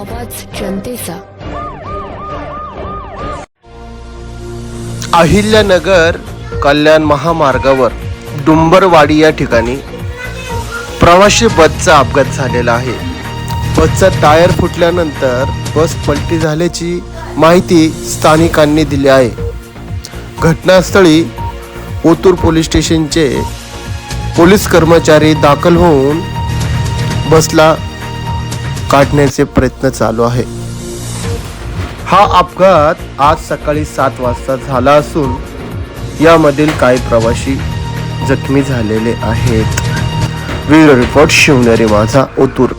आवाज जनतेचा। अहिल्यानगर कल्याण महामार्गावर डुंबरवाडी या ठिकाणी प्रवासी बसचा अपघात झालेला आहे। बसचा टायर फुटल्यानंतर बस पलटी झाल्याची माहिती स्थानिकांनी दिली आहे। घटनास्थळी ओतूर पोलीस स्टेशनचे पोलीस कर्मचारी दाखल होऊन बसला काढण्याचे प्रयत्न चालू आहे। हा अपघात आज सकाळी 7 वाजता झाला असून यामधील काही प्रवासी जखमी झालेले आहेत। ब्युरो रिपोर्ट शिवनेरी माझा ओतूर।